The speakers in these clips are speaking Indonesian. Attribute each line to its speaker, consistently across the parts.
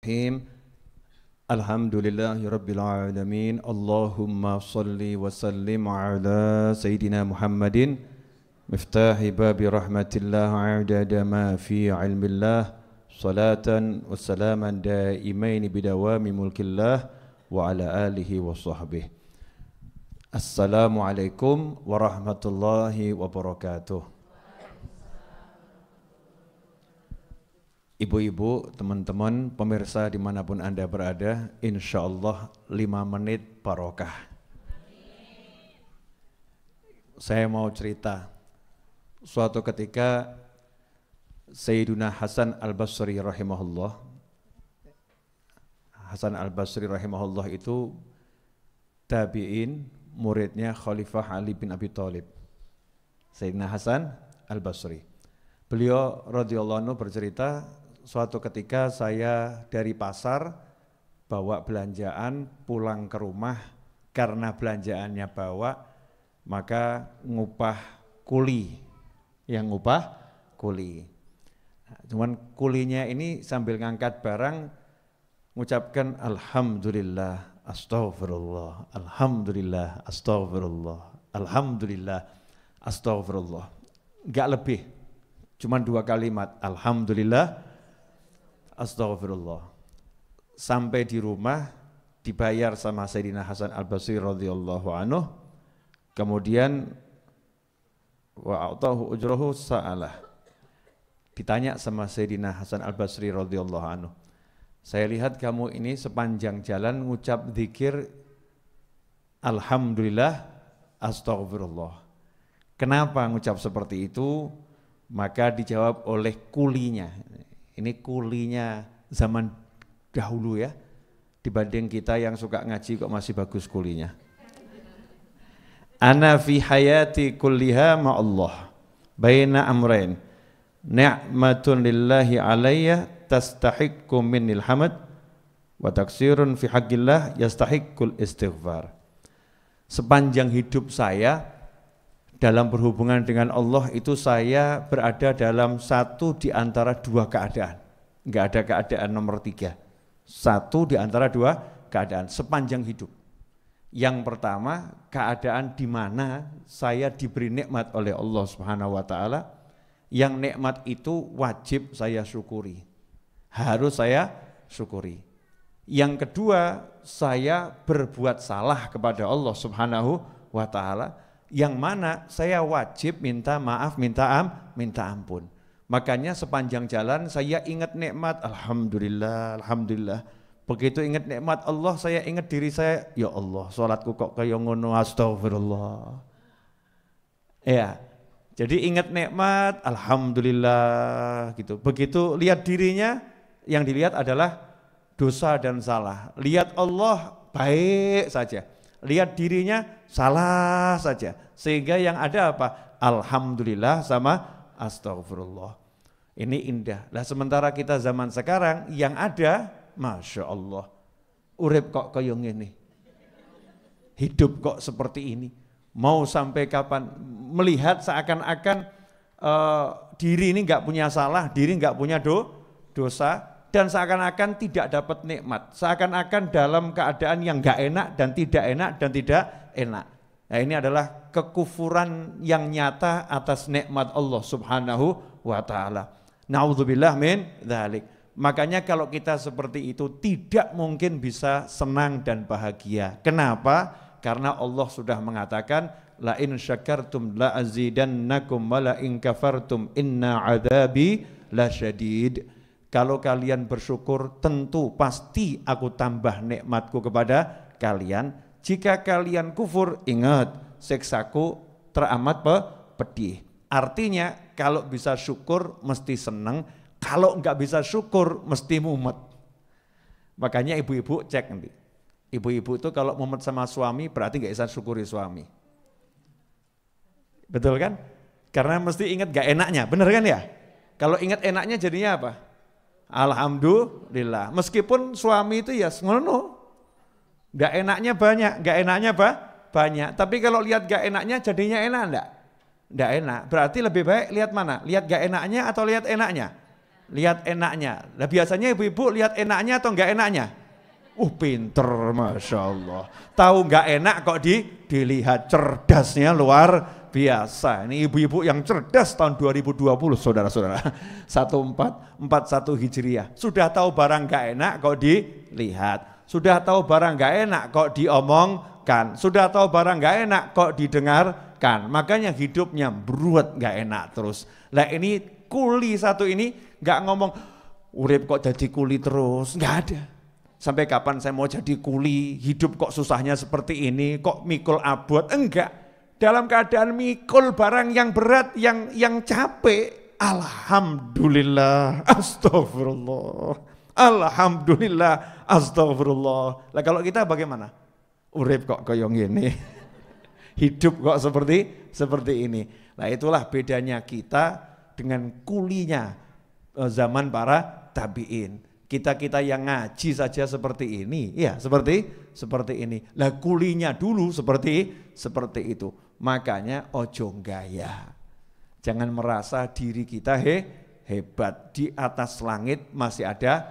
Speaker 1: Bismillahirrahmanirrahim. Alhamdulillahi Rabbil Alamin. Allahumma salli wa sallim ala Sayyidina Muhammadin miftahi babi rahmatillah adada ma fi ilmillah salatan wa salaman daimaini bidawami mulkillah wa ala alihi wa sahbihi. Assalamualaikum warahmatullahi wabarakatuh. Ibu-ibu, teman-teman, pemirsa dimanapun Anda berada, insya Allah 5 menit barokah. Saya mau cerita, suatu ketika Sayyiduna Hasan Al-Basri rahimahullah, Hasan Al-Basri rahimahullah itu tabi'in, muridnya Khalifah Ali bin Abi Thalib. Sayyidina Hasan Al-Basri. Beliau radhiyallahu anhu bercerita, suatu ketika saya dari pasar bawa belanjaan pulang ke rumah, karena belanjaannya bawa maka ngupah kuli, yang ngupah kuli. Nah, cuman kulinya ini sambil ngangkat barang mengucapkan alhamdulillah, astaghfirullah, alhamdulillah, astaghfirullah, alhamdulillah, astaghfirullah. Enggak lebih, cuman 2 kalimat, alhamdulillah, astaghfirullah. Sampai di rumah dibayar sama Sayyidina Hasan Al-Basri radhiyallahu anhu. Kemudian wa a'tahu ujrahu sa'alah. Ditanya sama Sayyidina Hasan Al-Basri radhiyallahu anhu, saya lihat kamu ini sepanjang jalan ngucap zikir alhamdulillah, astaghfirullah. Kenapa ngucap seperti itu? Maka dijawab oleh kulinya. Ini kulinya zaman dahulu ya, dibanding kita yang suka ngaji kok masih bagus kulinya. Ana fi hayati kulliha ma'allah baina amrain ni'matun lillahi alayya tastahiqqu minnil hamd wa taksirun fi haqqillah yastahiqqul istighfar. Sepanjang hidup saya dalam berhubungan dengan Allah itu saya berada dalam satu di antara 2 keadaan. Enggak ada keadaan nomor 3. Satu di antara 2 keadaan sepanjang hidup. Yang pertama, keadaan di mana saya diberi nikmat oleh Allah Subhanahu wa taala, yang nikmat itu wajib saya syukuri. Harus saya syukuri. Yang kedua, saya berbuat salah kepada Allah Subhanahu wa taala, yang mana saya wajib minta maaf, minta ampun. Makanya sepanjang jalan saya ingat nikmat, alhamdulillah, alhamdulillah. Begitu ingat nikmat Allah, saya ingat diri saya, ya Allah, sholatku kok kayak ngono, astagfirullah. Ya, jadi ingat nikmat, alhamdulillah gitu. Begitu lihat dirinya, yang dilihat adalah dosa dan salah. Lihat Allah, baik saja. Lihat dirinya, salah saja. Sehingga yang ada apa? Alhamdulillah sama astagfirullah. Ini indah. Lah sementara kita zaman sekarang yang ada, Masya Allah, urip kok kayak gini, hidup kok seperti ini. Mau sampai kapan? Melihat seakan-akan diri ini enggak punya salah, diri enggak punya dosa, dan seakan-akan tidak dapat nikmat, seakan-akan dalam keadaan yang enggak enak dan tidak enak. Nah, ini adalah kekufuran yang nyata atas nikmat Allah Subhanahu wa taala. Na'udzubillah min dzalik. Makanya kalau kita seperti itu tidak mungkin bisa senang dan bahagia. Kenapa? Karena Allah sudah mengatakan la in syakartum la azidannakum wa la in kafartum inna adzabi lasyadid. Kalau kalian bersyukur tentu pasti aku tambah nikmatku kepada kalian. Jika kalian kufur, ingat siksaku teramat pedih. Artinya kalau bisa syukur mesti senang, kalau enggak bisa syukur mesti mumet. Makanya ibu-ibu cek nanti. Ibu-ibu itu kalau mumet sama suami berarti enggak bisa syukuri suami. Betul kan? Karena mesti ingat enggak enaknya, benar kan ya? Kalau ingat enaknya jadinya apa? Alhamdulillah. Meskipun suami itu ya ngono. Enggak enaknya banyak, enggak enaknya banyak. Tapi kalau lihat enggak enaknya jadinya enak enggak? Enggak enak. Berarti lebih baik lihat mana? Lihat enggak enaknya atau lihat enaknya? lihat enaknya. Nah biasanya ibu-ibu lihat enaknya atau enggak enaknya? Pinter, Masya Allah. Tahu enggak enak kok dilihat, cerdasnya luar biasa. Ini ibu-ibu yang cerdas tahun 2020 saudara-saudara. 1441 Hijriah. Sudah tahu barang enggak enak kok dilihat. Sudah tahu barang enggak enak kok diomongkan. Sudah tahu barang enggak enak kok didengarkan. Makanya hidupnya beruat enggak enak terus. Lah ini kuli satu ini enggak ngomong urip kok jadi kuli terus, enggak ada. Sampai kapan saya mau jadi kuli, hidup kok susahnya seperti ini, kok mikul abot, enggak. Dalam keadaan mikul barang yang berat, yang capek, alhamdulillah, astagfirullah, alhamdulillah, astagfirullah. Lah kalau kita bagaimana? Urip kok koyong ini, hidup kok seperti ini. Nah itulah bedanya kita dengan kulinya zaman para tabi'in. Kita yang ngaji saja seperti ini, ya seperti ini. Lah kulinya dulu seperti itu. Makanya ojo gaya. Jangan merasa diri kita hebat. Di atas langit masih ada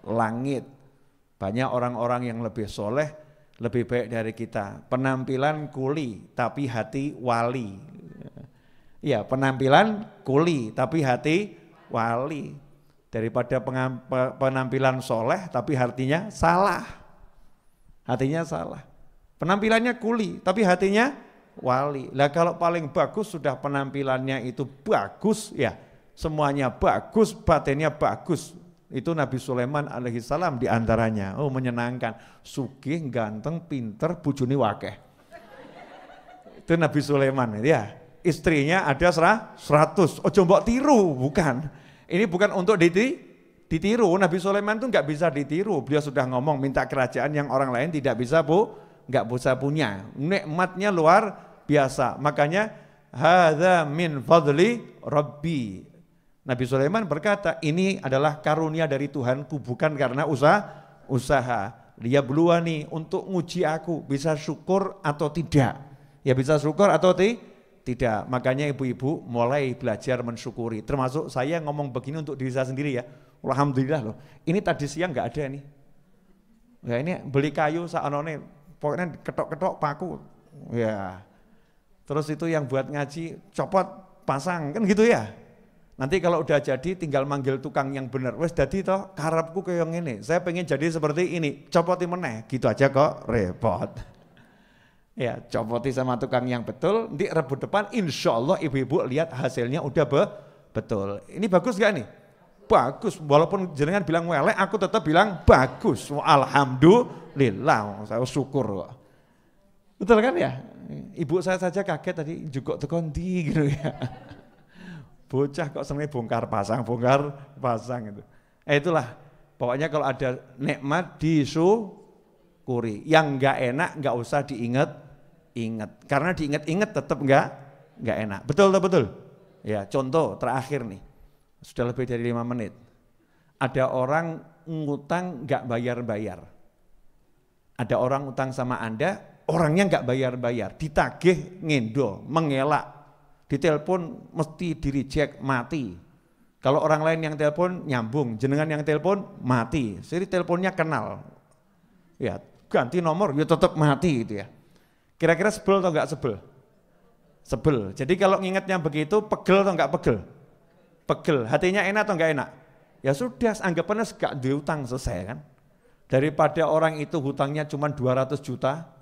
Speaker 1: langit. Banyak orang-orang yang lebih soleh, lebih baik dari kita. Penampilan kuli, tapi hati wali. Ya, penampilan kuli, tapi hati wali. Daripada penampilan soleh tapi hatinya salah. Hatinya salah. Penampilannya kuli tapi hatinya wali. Lah kalau paling bagus sudah penampilannya itu bagus ya, semuanya bagus, batinnya bagus. Itu Nabi Sulaiman alaihissalam diantaranya. Menyenangkan. Sugih, ganteng, pinter, bujuni wakeh. Itu Nabi Sulaiman ya. Istrinya ada 100. Ojo mbok tiru, bukan. Ini bukan untuk ditiru. Nabi Sulaiman itu nggak bisa ditiru. Beliau sudah ngomong minta kerajaan yang orang lain tidak bisa nggak bisa punya. Nikmatnya luar biasa. Makanya hadza min fadli Rabbi. Nabi Sulaiman berkata ini adalah karunia dari Tuhanku bukan karena usaha. Dia bluani untuk nguji aku bisa syukur atau tidak. Ya bisa syukur atau tidak, makanya ibu-ibu mulai belajar mensyukuri. Termasuk saya ngomong begini untuk diri saya sendiri ya. Alhamdulillah loh. Ini tadi siang nggak ada nih. Ya ini beli kayu saanone, pokoknya ketok-ketok paku. Ya. Terus itu yang buat ngaji copot pasang kan gitu ya. Nanti kalau udah jadi tinggal manggil tukang yang benar. Wes dadi toh karepku kayak yang ini. Saya pengen jadi seperti ini. Copoti meneh. Gitu aja kok repot. Ya, copoti sama tukang yang betul, nanti rebut depan, insya Allah ibu-ibu lihat hasilnya udah betul. Ini bagus gak nih? Bagus, walaupun jenengan bilang welek, aku tetap bilang bagus. Alhamdulillah, saya syukur kok. Betul kan ya? Ibu saya saja kaget tadi, juga tekondi gitu ya. Bocah kok seneng bongkar pasang gitu. Itulah, pokoknya kalau ada nikmat disyukuri. Yang enggak enak enggak usah diingat. Karena diingat-ingat tetap enggak enak. Betul. Ya, contoh terakhir nih. Sudah lebih dari 5 menit. Ada orang ngutang enggak bayar-bayar. Ada orang utang sama Anda, orangnya enggak bayar-bayar, ditagih ngendo, mengelak. Ditelepon mesti di-reject, mati. Kalau orang lain yang telepon nyambung, jenengan yang telepon mati. Jadi teleponnya kenal. Ya, ganti nomor ya tetap mati gitu ya. Kira-kira sebel atau enggak sebel? Sebel. Jadi kalau ngingetnya begitu, pegel atau enggak pegel? Pegel. Hatinya enak atau enggak enak? Ya sudah, anggapannya enggak diutang selesai kan. Daripada orang itu hutangnya cuma 200 juta.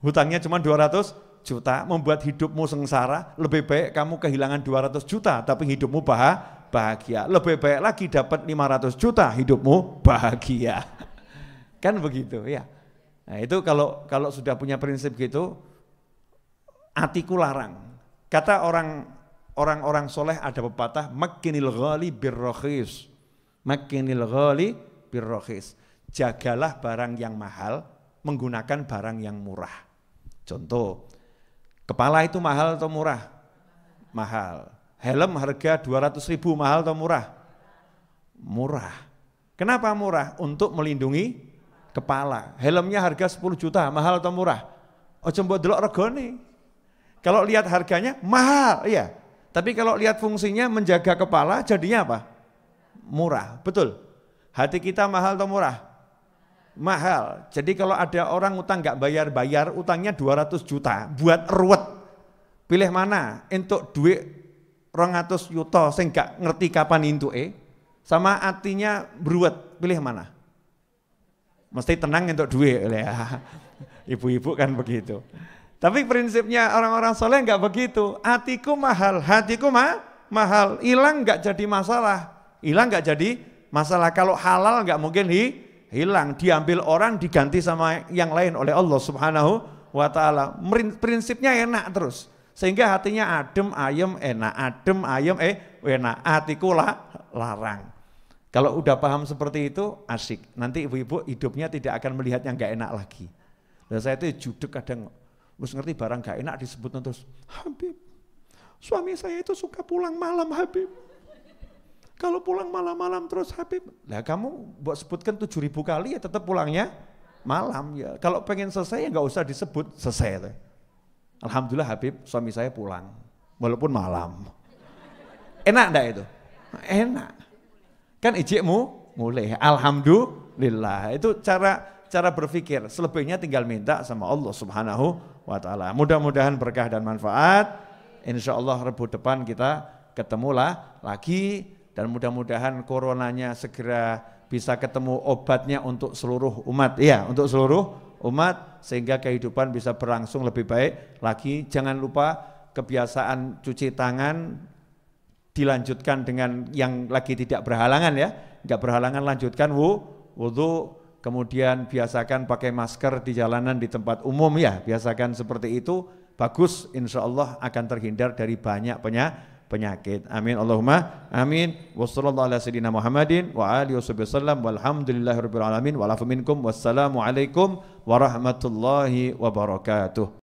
Speaker 1: Hutangnya cuma 200 juta, membuat hidupmu sengsara, lebih baik kamu kehilangan 200 juta tapi hidupmu bahagia. Lebih baik lagi dapat 500 juta, hidupmu bahagia. Kan begitu ya. Nah itu kalau sudah punya prinsip gitu, atiku larang. Kata orang-orang soleh ada pepatah, makinil ghali birrokhis. Makinil ghali birrokhis. Jagalah barang yang mahal, menggunakan barang yang murah. Contoh, kepala itu mahal atau murah? Mahal. Helm harga 200.000 mahal atau murah? Murah. Kenapa murah? Untuk melindungi kepala. Helmnya harga 10 juta, mahal atau murah? Ojo mbok delok regane. Kalau lihat harganya mahal, iya. Tapi kalau lihat fungsinya menjaga kepala jadinya apa? Murah, betul. Hati kita mahal atau murah? Mahal. Jadi kalau ada orang utang nggak bayar-bayar, utangnya 200 juta buat ruwet. Pilih mana? Untuk duit 200 juta sing gak ngerti kapan intuke sama artinya beruwet, pilih mana? Mesti tenang untuk duit ya. Ibu-ibu kan begitu. Tapi prinsipnya orang-orang soleh nggak begitu. Hatiku mahal, mahal. Hilang nggak jadi masalah. Hilang nggak jadi masalah. Kalau halal nggak mungkin hilang. Diambil orang diganti sama yang lain oleh Allah Subhanahu wa Ta'ala. Prinsipnya enak terus. Sehingga hatinya adem ayem enak, adem ayem enak. Hatiku larang. Kalau udah paham seperti itu asik. Nanti ibu-ibu hidupnya tidak akan melihat yang nggak enak lagi. Dan saya itu judek kadang. Terus ngerti barang gak enak disebut terus, Habib, suami saya itu suka pulang malam Habib. Kalau pulang malam-malam terus Habib, lah kamu buat sebutkan 7.000 kali ya tetap pulangnya malam ya. Kalau pengen selesai ya gak usah disebut selesai. Alhamdulillah Habib, suami saya pulang, walaupun malam. Enak enggak itu? Enak. Kan ijikmu mulai, alhamdulillah. Itu cara berpikir, selebihnya tinggal minta sama Allah Subhanahu wa Ta'ala. Mudah-mudahan berkah dan manfaat. Insya Allah Rabu depan kita ketemulah lagi dan mudah-mudahan coronanya segera bisa ketemu obatnya untuk seluruh umat. Ya, untuk seluruh umat sehingga kehidupan bisa berlangsung lebih baik lagi. Jangan lupa kebiasaan cuci tangan dilanjutkan dengan yang lagi tidak berhalangan ya. Enggak berhalangan lanjutkan wudu. Kemudian biasakan pakai masker di jalanan di tempat umum ya, biasakan seperti itu, bagus, insya Allah akan terhindar dari banyak penyakit. Amin Allahumma amin. Wassallallahu ala sayyidina Muhammadin wa alihi wasallam walhamdulillahirabbil alamin wa lafu minkum wassalamu alaikum warahmatullahi wabarakatuh.